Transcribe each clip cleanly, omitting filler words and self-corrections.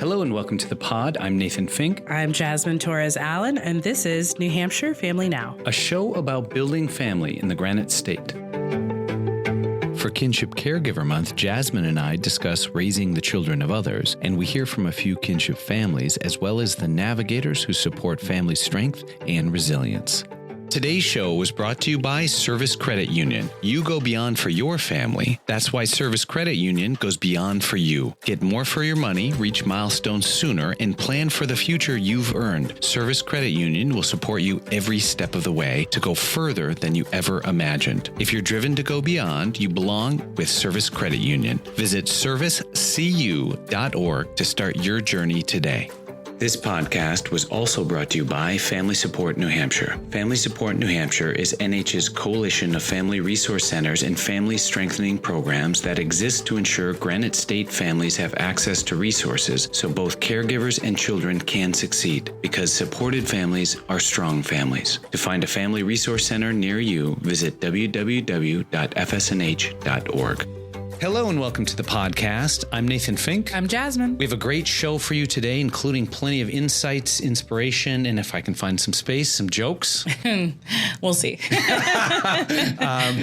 Hello and welcome to the pod. I'm Nathan Fink. I'm Jasmine Torres Allen, and this is New Hampshire Family Now, a show about building family in the Granite State. For Kinship Caregiver Month, Jasmine and I discuss raising the children of others, and we hear from a few kinship families as well as the navigators who support family strength and resilience. Today's show was brought to you by Service Credit Union. You go beyond for your family. That's why Service Credit Union goes beyond for you. Get more for your money, reach milestones sooner, and plan for the future you've earned. Service Credit Union will support you every step of the way to go further than you ever imagined. If you're driven to go beyond, you belong with Service Credit Union. Visit servicecu.org to start your journey today. This podcast was also brought to you by Family Support New Hampshire. Family Support New Hampshire is NH's coalition of family resource centers and family strengthening programs that exist to ensure Granite State families have access to resources so both caregivers and children can succeed, because supported families are strong families. To find a family resource center near you, visit www.fsnh.org. Hello and welcome to the podcast. I'm Nathan Fink. I'm Jasmine. We have a great show for you today, including plenty of insights, inspiration, and if I can find some space, some jokes. We'll see.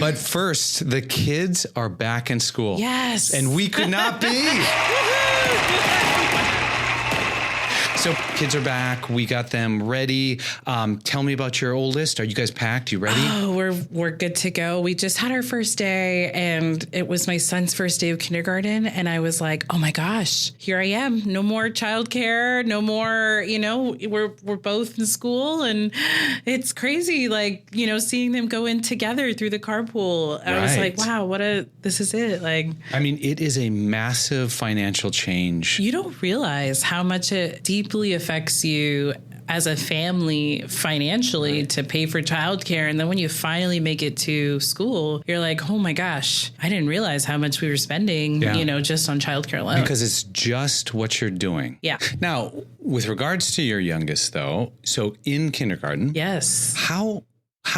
But first, the kids are back in school. Yes. And we could not be. So kids are back. We got them ready. Tell me about your oldest. Are you guys packed? You ready? Oh, we're good to go. We just had our first day, and it was my son's first day of kindergarten. And I was like, oh my gosh, here I am. No more childcare. No more, we're both in school, and it's crazy. Like, seeing them go in together through the carpool. I was like, wow, this is it. Like, I mean, it is a massive financial change. You don't realize how much it deeply affects you as a family financially to pay for childcare. And then when you finally make it to school, you're like, oh my gosh, I didn't realize how much we were spending, just on childcare alone. Because it's just what you're doing. Yeah. Now, with regards to your youngest, though, so in kindergarten. Yes. How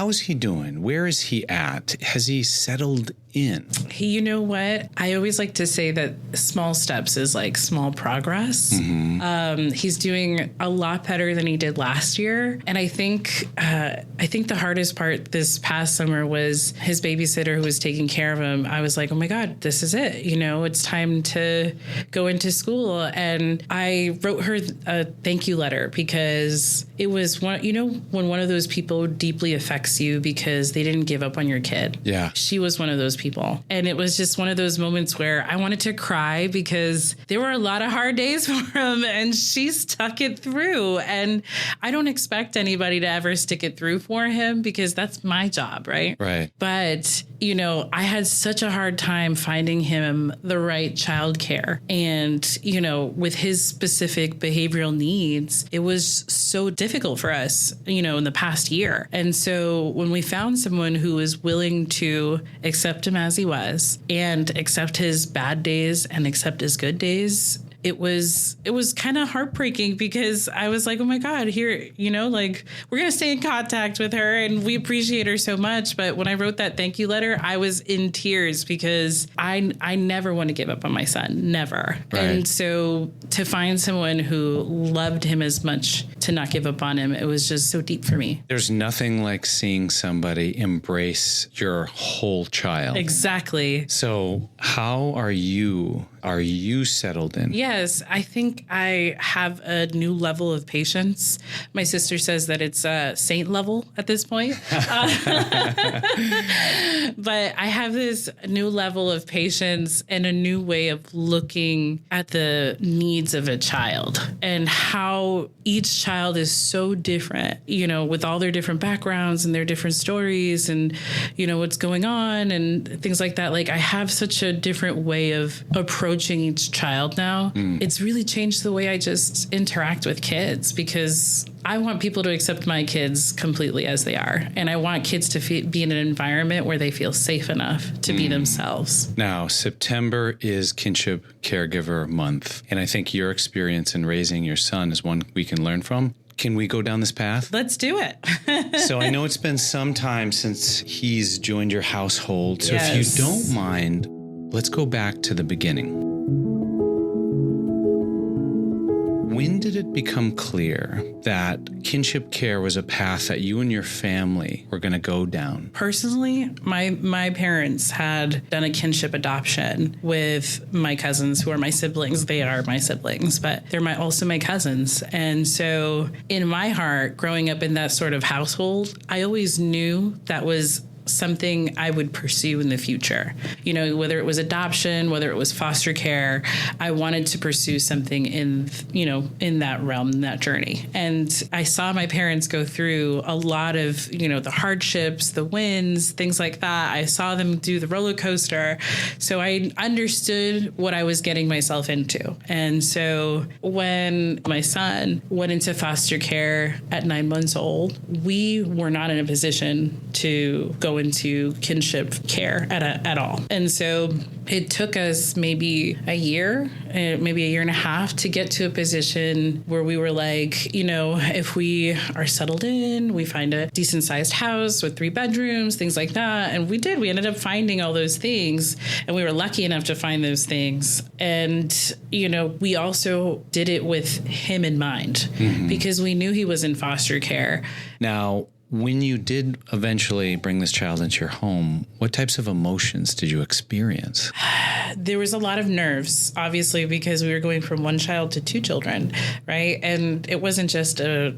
is he doing? Where is he at? Has he settled in? You know what? I always like to say that small steps is like small progress. Mm-hmm. He's doing a lot better than he did last year. And I think the hardest part this past summer was his babysitter who was taking care of him. I was like, oh my God, this is it. It's time to go into school. And I wrote her a thank you letter because it was when one of those people deeply affects you because they didn't give up on your kid. Yeah. She was one of those people. And it was just one of those moments where I wanted to cry because there were a lot of hard days for him and she stuck it through. And I don't expect anybody to ever stick it through for him because that's my job, right? Right. But, I had such a hard time finding him the right childcare. And, with his specific behavioral needs, it was so difficult for us, in the past year. And so when we found someone who was willing to accept him as he was and accept his bad days and accept his good days, it was kind of heartbreaking because I was like, oh my God, here, we're going to stay in contact with her and we appreciate her so much. But when I wrote that thank you letter, I was in tears because I never want to give up on my son, never. Right. And so to find someone who loved him as much to not give up on him, it was just so deep for me. There's nothing like seeing somebody embrace your whole child. Exactly. So how are you settled in? Yes, I think I have a new level of patience. My sister says that it's saint level at this point. But I have this new level of patience and a new way of looking at the needs of a child and how each child is so different, with all their different backgrounds and their different stories and, what's going on and things like that. Like I have such a different way of approaching each child now. It's really changed the way I just interact with kids because I want people to accept my kids completely as they are. And I want kids to be in an environment where they feel safe enough to be themselves. Now, September is Kinship Caregiver Month. And I think your experience in raising your son is one we can learn from. Can we go down this path? Let's do it. So I know it's been some time since he's joined your household. So if you don't mind, let's go back to the beginning. it become clear that kinship care was a path that you and your family were going to go down? Personally, my parents had done a kinship adoption with my cousins, who are my siblings. They are my siblings, but they're also my cousins. And so in my heart, growing up in that sort of household, I always knew that was something I would pursue in the future. You know, whether it was adoption, whether it was foster care, I wanted to pursue something in that realm, in that journey. And I saw my parents go through a lot of, the hardships, the wins, things like that. I saw them do the roller coaster. So I understood what I was getting myself into. And so when my son went into foster care at 9 months old, we were not in a position to go into kinship care at all. And so it took us maybe a year and a half to get to a position where we were like, if we are settled in, we find a decent sized house with 3 bedrooms, things like that. And we ended up finding all those things, and we were lucky enough to find those things. And, we also did it with him in mind, because we knew he was in foster care. Now, when you did eventually bring this child into your home, what types of emotions did you experience? There was a lot of nerves, obviously, because we were going from 1 child to 2 children, right? And it wasn't just a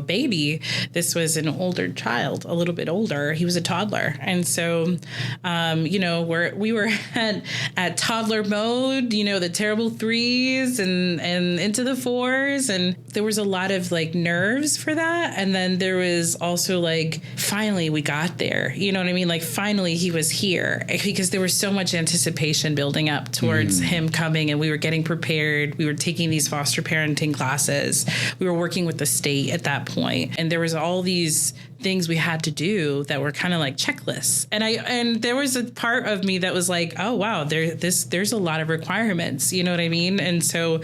baby. This was an older child, a little bit older. He was a toddler. And so, we were at toddler mode, the terrible 3s and into the 4s. And there was a lot of nerves for that. And then there was also finally we got there. You know what I mean? Finally he was here, because there was so much anticipation building up towards him coming, and we were getting prepared. We were taking these foster parenting classes. We were working with the state at that point, and there was all these things we had to do that were kind of like checklists. And there was a part of me that was like, oh wow, there's a lot of requirements. You know what I mean? And so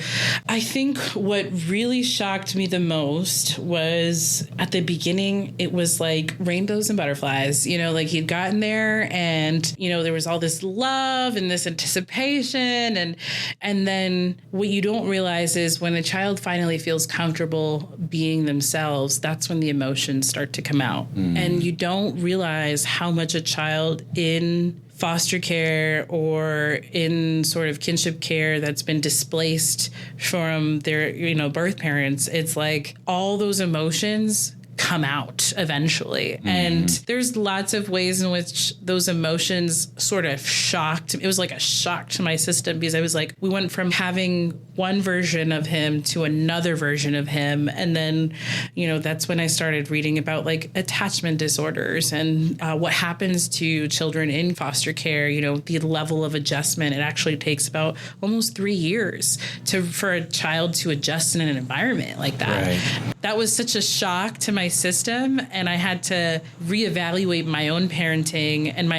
I think what really shocked me the most was at the beginning, it was like rainbows and butterflies, he'd gotten there, and, there was all this love and this anticipation. And then what you don't realize is when a child finally feels comfortable being themselves, that's when the emotions start to come out. And you don't realize how much a child in foster care or in sort of kinship care that's been displaced from their, birth parents, it's like all those emotions come out eventually. And there's lots of ways in which those emotions sort of shocked. It was like a shock to my system, because I was like, we went from having one version of him to another version of him. And then, that's when I started reading about attachment disorders and what happens to children in foster care, the level of adjustment. It actually takes about almost 3 years for a child to adjust in an environment like that. Right. That was such a shock to my system, and I had to reevaluate my own parenting, and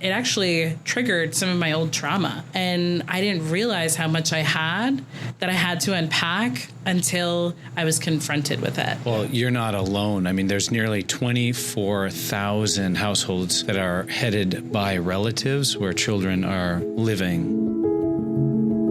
it actually triggered some of my old trauma. And I didn't realize how much I had that I had to unpack until I was confronted with it. Well, you're not alone. I mean, there's nearly 24,000 households that are headed by relatives where children are living.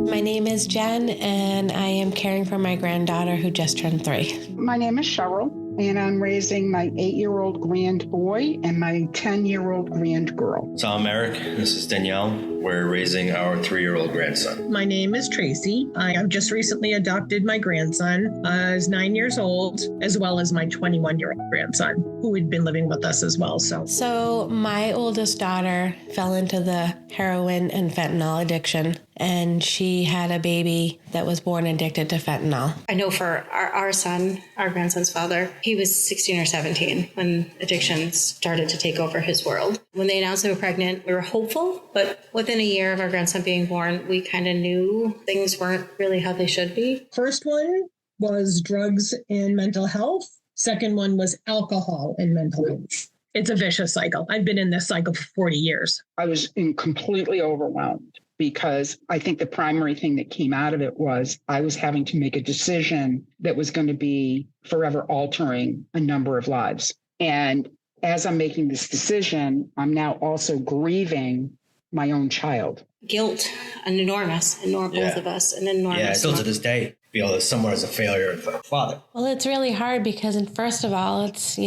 My name is Jen, and I am caring for my granddaughter who just turned 3. My name is Cheryl, and I'm raising my 8-year-old grand boy and my 10-year-old grand girl. So I'm Eric. This is Danielle. We're raising our 3-year-old grandson. My name is Tracy. I have just recently adopted my grandson, is 9 years old, as well as my 21-year-old grandson, who had been living with us as well. So my oldest daughter fell into the heroin and fentanyl addiction, and she had a baby that was born addicted to fentanyl. I know for our son, our grandson's father, he was 16 or 17 when addiction started to take over his world. When they announced they were pregnant, we were hopeful, but within a year of our grandson being born, we kind of knew things weren't really how they should be. First one was drugs and mental health. Second one was alcohol and mental health. It's a vicious cycle. I've been in this cycle for 40 years. I was completely overwhelmed, because I think the primary thing that came out of it was I was having to make a decision that was going to be forever altering a number of lives. And as I'm making this decision, I'm now also grieving my own child. Guilt, both of us, an enormous. Yeah, still to this day. feel as somewhat as a failure of a father. Well, it's really hard because, first of all, it's,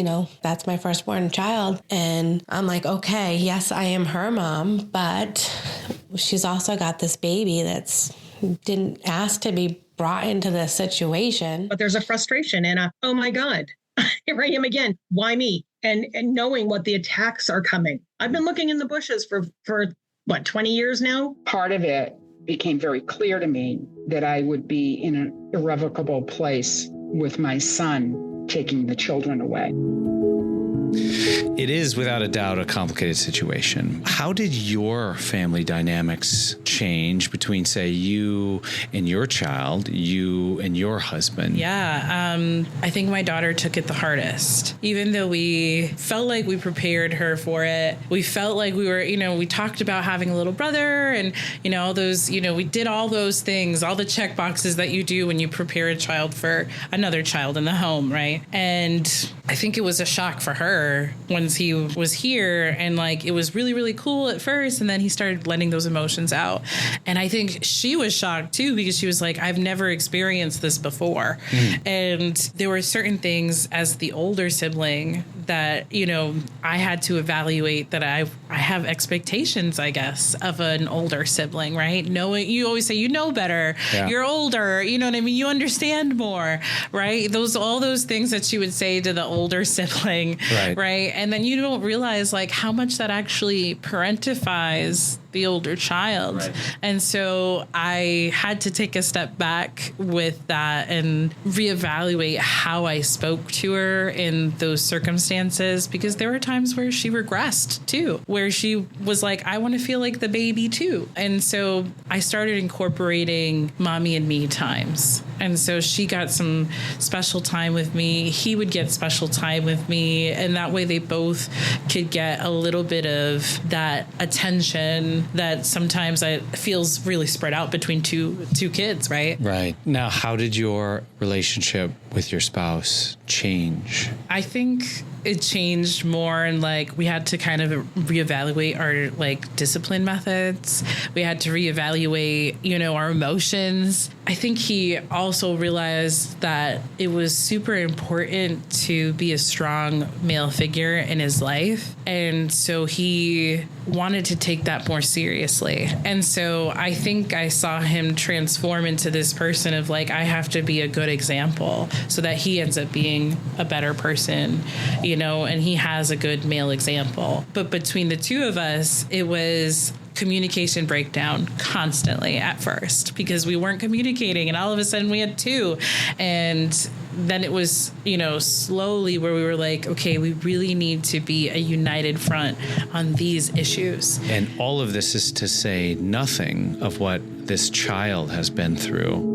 that's my firstborn child. And I'm like, okay, yes, I am her mom, but she's also got this baby that's didn't ask to be brought into this situation. But there's a frustration and oh my God, here I am again. Why me? And knowing what the attacks are coming. I've been looking in the bushes for what, 20 years now? Part of it became very clear to me that I would be in an irrevocable place with my son taking the children away. It is without a doubt a complicated situation. How did your family dynamics change between, say, you and your child, you and your husband? Yeah, I think my daughter took it the hardest. Even though we felt like we prepared her for it, we felt like we were, we talked about having a little brother and, all those, we did all those things, all the check boxes that you do when you prepare a child for another child in the home, right? And I think it was a shock for her once he was here, and it was really, really cool at first, and then he started letting those emotions out. And I think she was shocked too, because she was like, I've never experienced this before. And there were certain things as the older sibling that, I had to evaluate, that I have expectations, I guess, of an older sibling, right? Knowing, you always say, better, you're older, you know what I mean? You understand more, right? All those things that she would say to the older sibling, right? And then you don't realize how much that actually parentifies the older child. Right. And so I had to take a step back with that and reevaluate how I spoke to her in those circumstances, because there were times where she regressed too, where she was like, I want to feel like the baby too. And so I started incorporating mommy and me times. And so she got some special time with me. He would get special time with me. And that way they both could get a little bit of that attention that sometimes feels really spread out between two kids, right? Right. Now, how did your relationship with your spouse change? I think it changed more, and we had to kind of reevaluate our discipline methods. We had to reevaluate, our emotions. I think he also realized that it was super important to be a strong male figure in his life. And so he wanted to take that more seriously. And so I think I saw him transform into this person of I have to be a good example so that he ends up being a better person, and he has a good male example. But between the two of us, it was communication breakdown constantly at first, because we weren't communicating, and all of a sudden we had two. And then it was, slowly where we were like, okay, we really need to be a united front on these issues. And all of this is to say nothing of what this child has been through.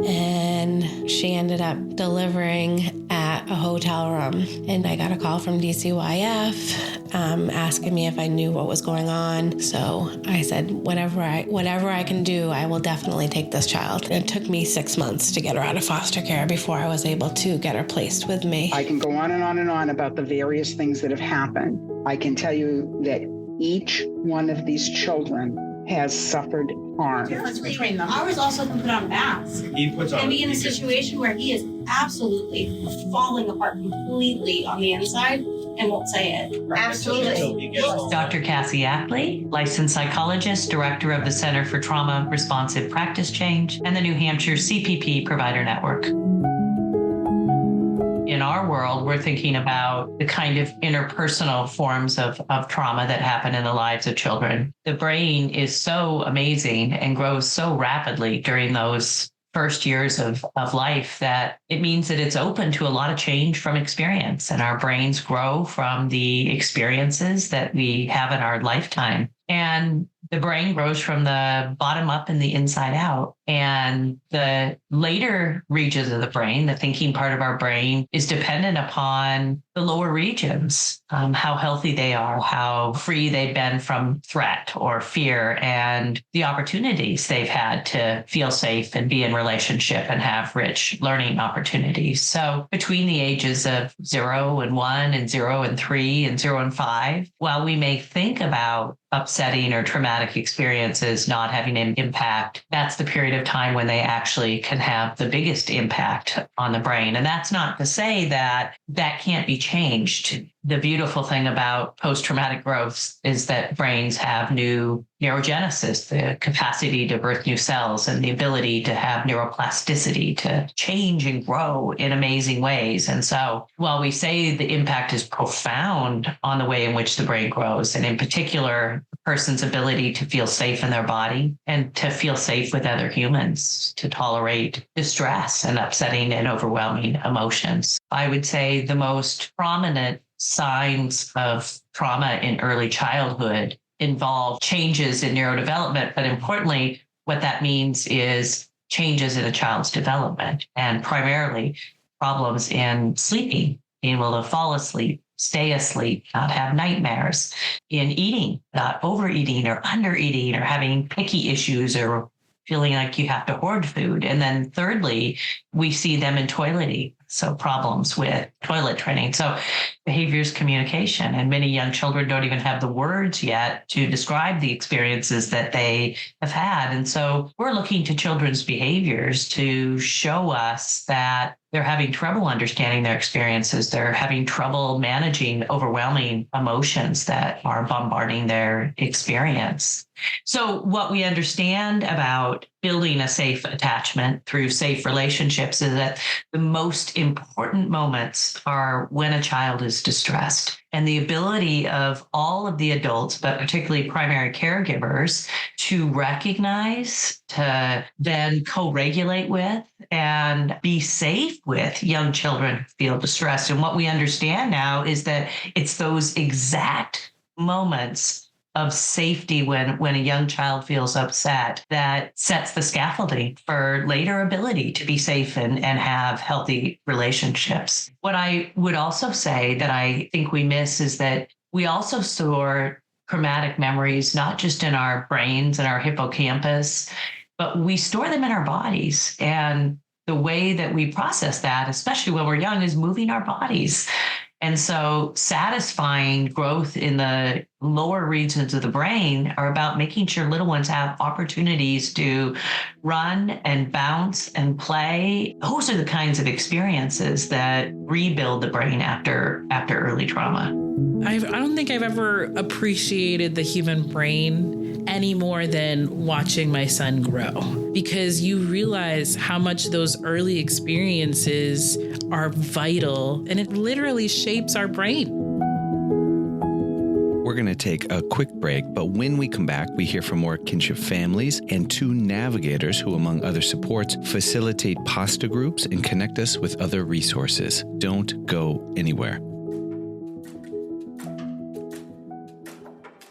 And she ended up delivering at a hotel room. And I got a call from DCYF asking me if I knew what was going on. So I said, whatever I can do, I will definitely take this child. And it took me 6 months to get her out of foster care before I was able to get her placed with me. I can go on and on and on about the various things that have happened. I can tell you that each one of these children has suffered harm. Between them. Ours also can put on masks. He puts on. And be in a situation where he is absolutely falling apart completely on the inside and won't say it. Absolutely. Dr. Cassie Ackley, licensed psychologist, director of the Center for Trauma Responsive Practice Change, and the New Hampshire CPP Provider Network. In our world, we're thinking about the kind of interpersonal forms of trauma that happen in the lives of children. The brain is so amazing and grows so rapidly during those first years of life that it means that it's open to a lot of change from experience. And our brains grow from the experiences that we have in our lifetime. And the brain grows from the bottom up and the inside out. And the later regions of the brain, the thinking part of our brain, is dependent upon the lower regions, how healthy they are, how free they've been from threat or fear, and the opportunities they've had to feel safe and be in relationship and have rich learning opportunities. So between the ages of 0 and 1 and 0 and 3 and 0 and 5, while we may think about upsetting or traumatic traumatic experiences not having an impact, that's the period of time when they actually can have the biggest impact on the brain. And that's not to say that that can't be changed. The beautiful thing about post-traumatic growth is that brains have new neurogenesis, the capacity to birth new cells and the ability to have neuroplasticity, to change and grow in amazing ways. And so while we say the impact is profound on the way in which the brain grows, and in particular, a person's ability to feel safe in their body and to feel safe with other humans, to tolerate distress and upsetting and overwhelming emotions, I would say the most prominent signs of trauma in early childhood involve changes in neurodevelopment, but importantly, what that means is changes in a child's development, and primarily problems in sleeping, being able to fall asleep, stay asleep, not have nightmares, in eating, not overeating or undereating, or having picky issues or feeling like you have to hoard food. And then thirdly, we see them in toileting. So problems with toilet training. So behaviors, communication, and many young children don't even have the words yet to describe the experiences that they have had. And so we're looking to children's behaviors to show us that they're having trouble understanding their experiences. They're having trouble managing overwhelming emotions that are bombarding their experience. So what we understand about building a safe attachment through safe relationships is that the most important moments are when a child is distressed. And the ability of all of the adults, but particularly primary caregivers, to recognize, to then co-regulate with, and be safe with young children who feel distressed. And what we understand now is that it's those exact moments of safety when a young child feels upset that sets the scaffolding for later ability to be safe and have healthy relationships. What I would also say that I think we miss is that we also store traumatic memories, not just in our brains and our hippocampus, but we store them in our bodies. And the way that we process that, especially when we're young, is moving our bodies. And so satisfying growth in the lower regions of the brain are about making sure little ones have opportunities to run and bounce and play. Those are the kinds of experiences that rebuild the brain after early trauma. I don't think I've ever appreciated the human brain any more than watching my son grow, because you realize how much those early experiences are vital, and it literally shapes our brain. We're going to take a quick break, but when we come back, we hear from more Kinship families and 2 navigators who, among other supports, facilitate pasta groups and connect us with other resources. Don't go anywhere.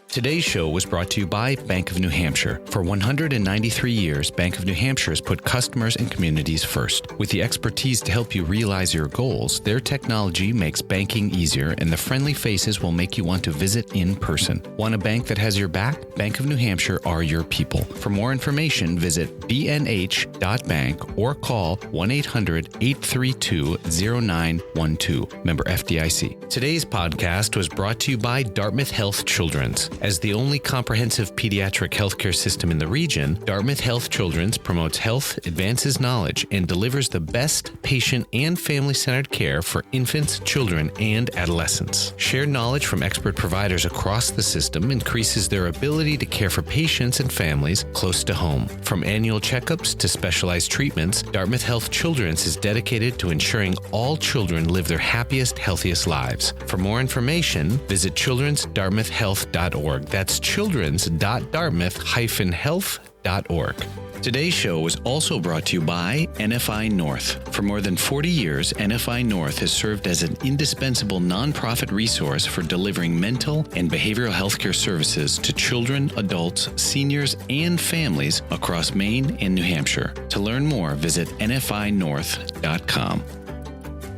Today's show was brought to you by Bank of New Hampshire. For 193 years, Bank of New Hampshire has put customers and communities first. With the expertise to help you realize your goals, their technology makes banking easier, and the friendly faces will make you want to visit in person. Want a bank that has your back? Bank of New Hampshire are your people. For more information, visit bnh.bank or call 1-800-832-0912. Member FDIC. Today's podcast was brought to you by Dartmouth Health Children's. As the only comprehensive pediatric healthcare system in the region, Dartmouth Health Children's promotes health, advances knowledge, and delivers the best patient and family-centered care for infants, children, and adolescents. Shared knowledge from expert providers across the system increases their ability to care for patients and families close to home. From annual checkups to specialized treatments, Dartmouth Health Children's is dedicated to ensuring all children live their happiest, healthiest lives. For more information, visit childrensdartmouthhealth.org. That's childrens.dartmouth-health.org. Today's show was also brought to you by NFI North. For more than 40 years, NFI North has served as an indispensable nonprofit resource for delivering mental and behavioral healthcare services to children, adults, seniors, and families across Maine and New Hampshire. To learn more, visit nfinorth.com.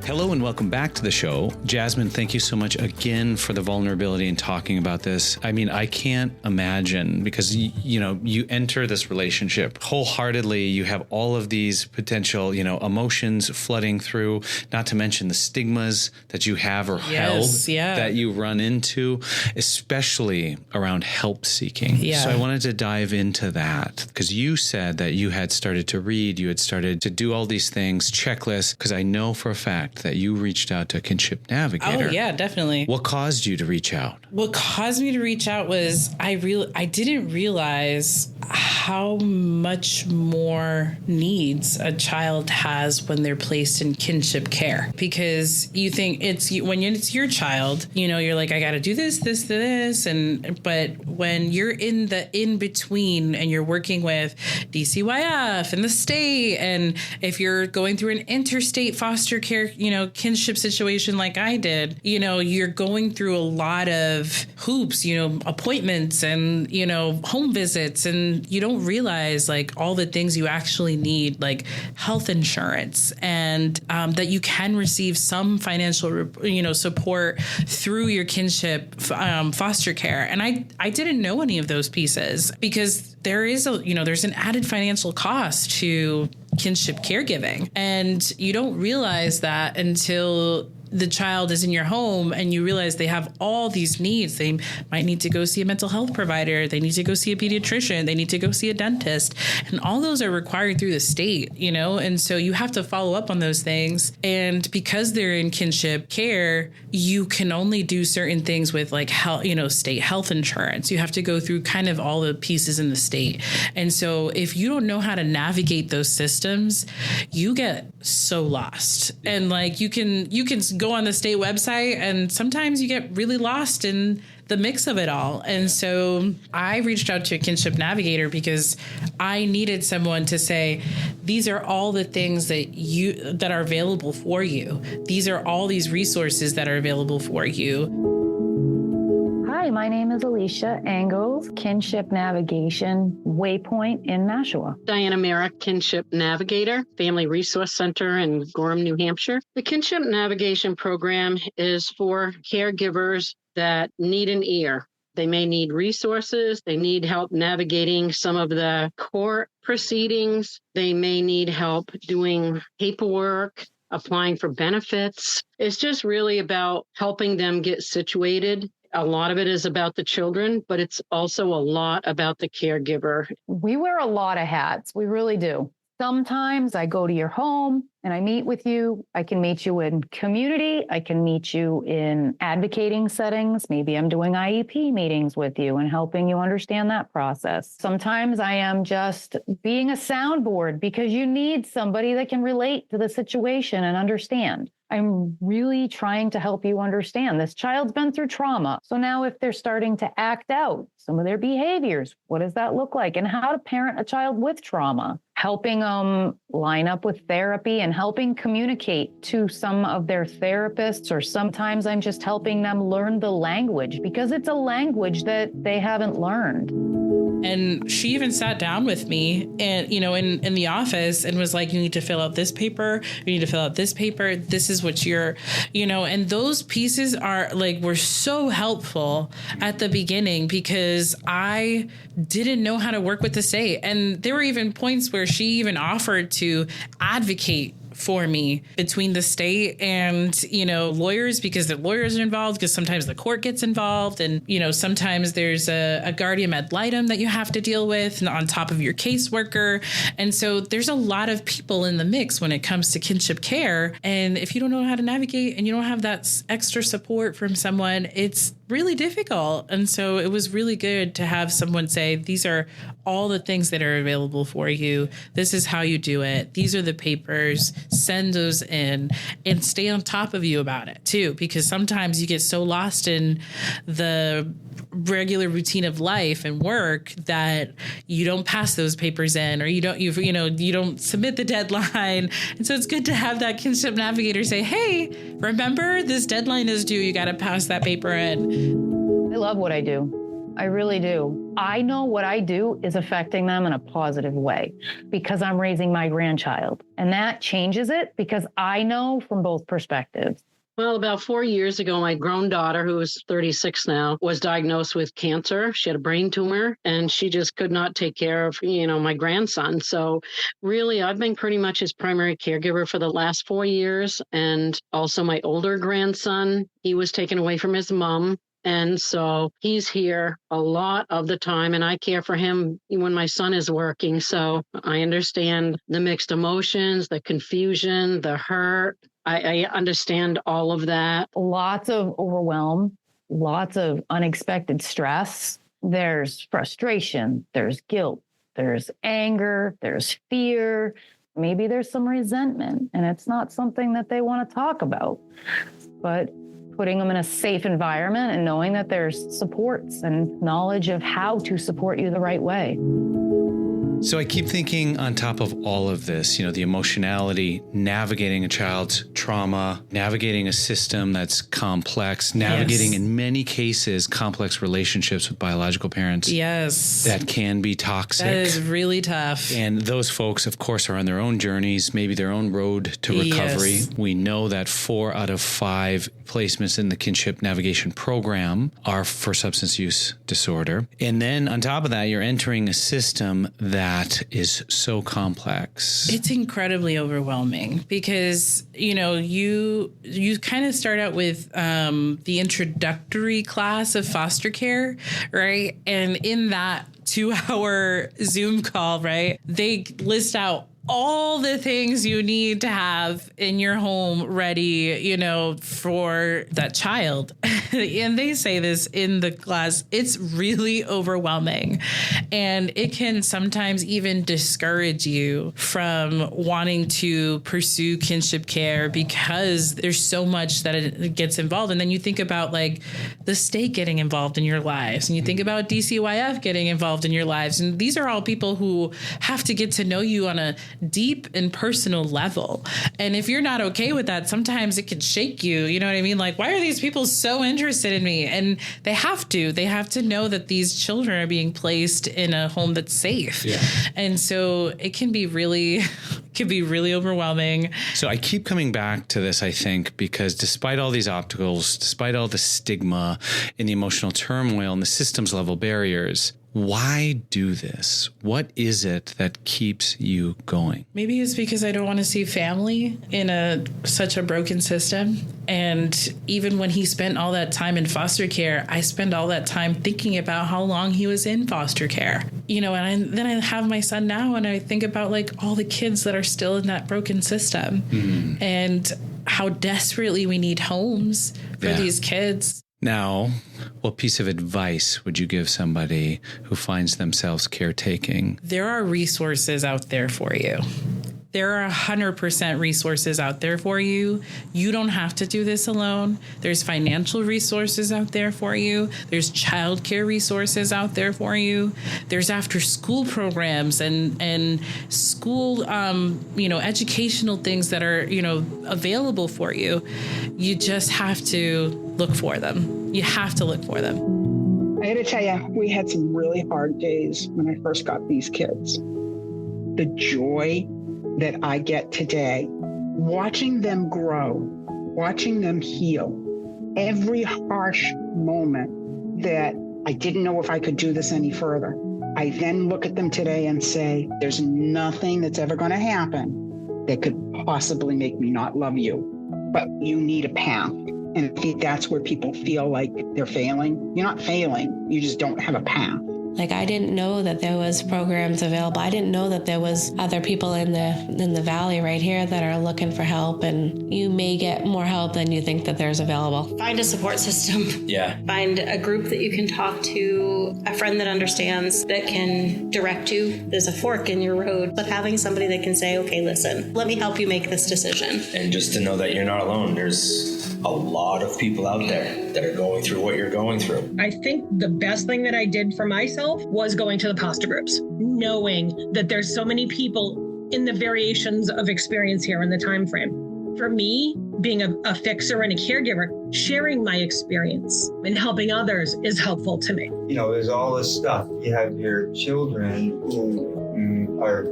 Hello and welcome back to the show. Jasmine, thank you so much again for the vulnerability and talking about this. I mean, I can't imagine, because you enter this relationship wholeheartedly. You have all of these potential, emotions flooding through, not to mention the stigmas that you have or held that you run into, especially around help seeking. Yeah. So I wanted to dive into that, because you said that you had started to read, you had started to do all these things, checklists, because I know for a fact that you reached out to Kinship Navigator. Oh, yeah, definitely. What caused you to reach out? What caused me to reach out was I didn't realize how much more needs a child has when they're placed in kinship care. Because you think when it's your child, you're like, I got to do this, but when you're in the in-between and you're working with DCYF and the state, and if you're going through an interstate foster care, kinship situation like I did, you're going through a lot of hoops, appointments and, home visits, and you don't realize like all the things you actually need, like health insurance, and that you can receive some financial, support through your kinship foster care. And I didn't know any of those pieces, because there's an added financial cost to kinship caregiving. And you don't realize that until the child is in your home and you realize they have all these needs. They might need to go see a mental health provider. They need to go see a pediatrician. They need to go see a dentist. And all those are required through the state, and so you have to follow up on those things. And because they're in kinship care, you can only do certain things with like health, state health insurance. You have to go through kind of all the pieces in the state. And so if you don't know how to navigate those systems, you get so lost. And like you can go on the state website, and sometimes you get really lost in the mix of it all. And so I reached out to a Kinship Navigator because I needed someone to say, these are all the things that are available for you. These are all these resources that are available for you. Hi, my name is Alicia Angles, Kinship Navigation Waypoint in Nashua. Diana Merrick, Kinship Navigator, Family Resource Center in Gorham, New Hampshire. The Kinship Navigation program is for caregivers that need an ear. They may need resources. They need help navigating some of the court proceedings. They may need help doing paperwork, applying for benefits. It's just really about helping them get situated. A lot of it is about the children, but it's also a lot about the caregiver. We wear a lot of hats. We really do. Sometimes I go to your home and I meet with you. I can meet you in community. I can meet you in advocating settings. Maybe I'm doing IEP meetings with you and helping you understand that process. Sometimes I am just being a soundboard because you need somebody that can relate to the situation and understand. I'm really trying to help you understand this child's been through trauma. So now if they're starting to act out some of their behaviors, what does that look like? And how to parent a child with trauma, helping them line up with therapy and helping communicate to some of their therapists, or sometimes I'm just helping them learn the language because it's a language that they haven't learned. And she even sat down with me and, in the office and was like, you need to fill out this paper. You need to fill out this paper. This is what you're, and those pieces were so helpful at the beginning because I didn't know how to work with the state. And there were even points where she even offered to advocate for me between the state and, lawyers, because the lawyers are involved, because sometimes the court gets involved. And, sometimes there's a guardian ad litem that you have to deal with on top of your caseworker. And so there's a lot of people in the mix when it comes to kinship care. And if you don't know how to navigate and you don't have that extra support from someone, it's really difficult. And so it was really good to have someone say, these are all the things that are available for you. This is how you do it. These are the papers. Send those in and stay on top of you about it too, because sometimes you get so lost in the regular routine of life and work that you don't pass those papers in, or you don't submit the deadline. And so it's good to have that Kinship Navigator say, hey, remember this deadline is due. You got to pass that paper in. I love what I do. I really do. I know what I do is affecting them in a positive way because I'm raising my grandchild. And that changes it because I know from both perspectives. Well, about 4 years ago, my grown daughter, who is 36 now, was diagnosed with cancer. She had a brain tumor, and she just could not take care of, my grandson. So really, I've been pretty much his primary caregiver for the last 4 years. And also my older grandson, he was taken away from his mom. And so he's here a lot of the time, and I care for him when my son is working. So I understand the mixed emotions, the confusion, the hurt. I understand all of that. Lots of overwhelm, lots of unexpected stress. There's frustration, there's guilt, there's anger, there's fear. Maybe there's some resentment, and it's not something that they want to talk about. But putting them in a safe environment and knowing that there's supports and knowledge of how to support you the right way. So I keep thinking on top of all of this, the emotionality, navigating a child's trauma, navigating a system that's complex, navigating in many cases complex relationships with biological parents. Yes. That can be toxic. That is really tough. And those folks, of course, are on their own journeys, maybe their own road to recovery. Yes. We know that 4 out of 5 placements in the Kinship Navigation Program are for substance use disorder. And then on top of that, you're entering a system that is so complex. It's incredibly overwhelming because, you kind of start out with the introductory class of foster care, right? And in that 2-hour Zoom call, right, they list out all the things you need to have in your home ready, for that child. And they say this in the class, it's really overwhelming. And it can sometimes even discourage you from wanting to pursue kinship care because there's so much that it gets involved. And then you think about the state getting involved in your lives, and you think about DCYF getting involved in your lives. And these are all people who have to get to know you on a deep and personal level. And if you're not okay with that, sometimes it can shake you. You know what I mean? Why are these people so interested in me? And they have to know that these children are being placed in a home that's safe. Yeah. And so it can be really overwhelming. So I keep coming back to this, I think, because despite all these obstacles, despite all the stigma and the emotional turmoil and the systems level barriers, why do this? What is it that keeps you going? Maybe it's because I don't want to see family in such a broken system. And even when he spent all that time in foster care, I spend all that time thinking about how long he was in foster care. And then I have my son now, and I think about all the kids that are still in that broken system and how desperately we need homes for these kids. Now, what piece of advice would you give somebody who finds themselves caretaking? There are resources out there for you. There are 100% resources out there for you. You don't have to do this alone. There's financial resources out there for you. There's childcare resources out there for you. There's after school programs and school, educational things that are, available for you. You just have to look for them. You have to look for them. I got to tell you, we had some really hard days when I first got these kids. The joy that I get today, watching them grow, watching them heal, every harsh moment that I didn't know if I could do this any further. I then look at them today and say, there's nothing that's ever going to happen that could possibly make me not love you, but you need a path. And I think that's where people feel like they're failing. You're not failing, you just don't have a path. I didn't know that there was programs available. I didn't know that there was other people in the valley right here that are looking for help, and you may get more help than you think that there's available. Find a support system. Yeah. Find a group that you can talk to, a friend that understands, that can direct you. There's a fork in your road, but having somebody that can say, okay, listen, let me help you make this decision. And just to know that you're not alone. There's a lot of people out there that are going through what you're going through. I think the best thing that I did for myself was going to the pastor groups, knowing that there's so many people in the variations of experience here in the time frame. For me, being a fixer and a caregiver sharing my experience and helping others is helpful to me. You know, there's all this stuff. You have your children who are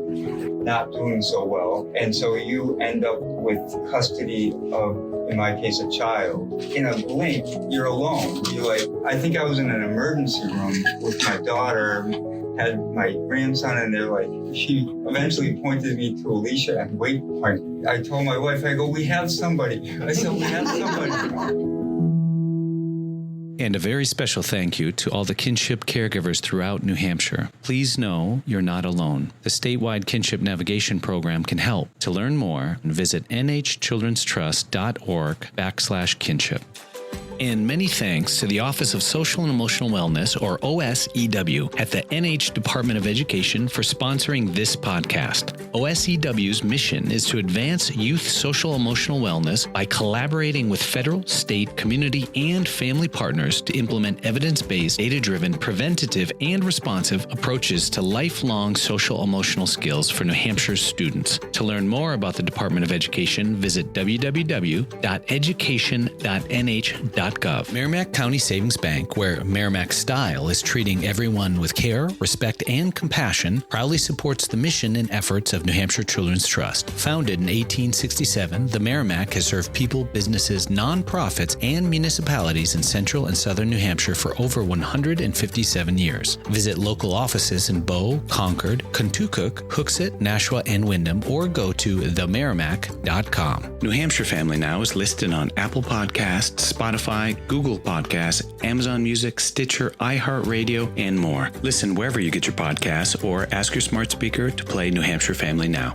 not doing so well. And so you end up with custody of, in my case, a child. In a blink, you're alone. You're like, I think I was in an emergency room with my daughter, had my grandson, and they're like, she eventually pointed me to Alicia and wait point. I told my wife, I go, we have somebody. I said, we have somebody. And a very special thank you to all the Kinship caregivers throughout New Hampshire. Please know you're not alone. The statewide Kinship Navigation Program can help. To learn more, visit nhchildrenstrust.org/kinship. And many thanks to the Office of Social and Emotional Wellness, or OSEW, at the NH Department of Education for sponsoring this podcast. OSEW's mission is to advance youth social emotional wellness by collaborating with federal, state, community, and family partners to implement evidence-based, data-driven, preventative, and responsive approaches to lifelong social emotional skills for New Hampshire's students. To learn more about the Department of Education, visit www.education.nh.gov. Merrimack County Savings Bank, where Merrimack style is treating everyone with care, respect, and compassion, proudly supports the mission and efforts of New Hampshire Children's Trust. Founded in 1867, the Merrimack has served people, businesses, nonprofits, and municipalities in central and southern New Hampshire for over 157 years. Visit local offices in Bow, Concord, Contoocook, Hooksett, Nashua, and Wyndham, or go to themerrimack.com. New Hampshire Family Now is listed on Apple Podcasts, Spotify, Google Podcasts, Amazon Music, Stitcher, iHeartRadio, and more. Listen wherever you get your podcasts or ask your smart speaker to play New Hampshire Family Now.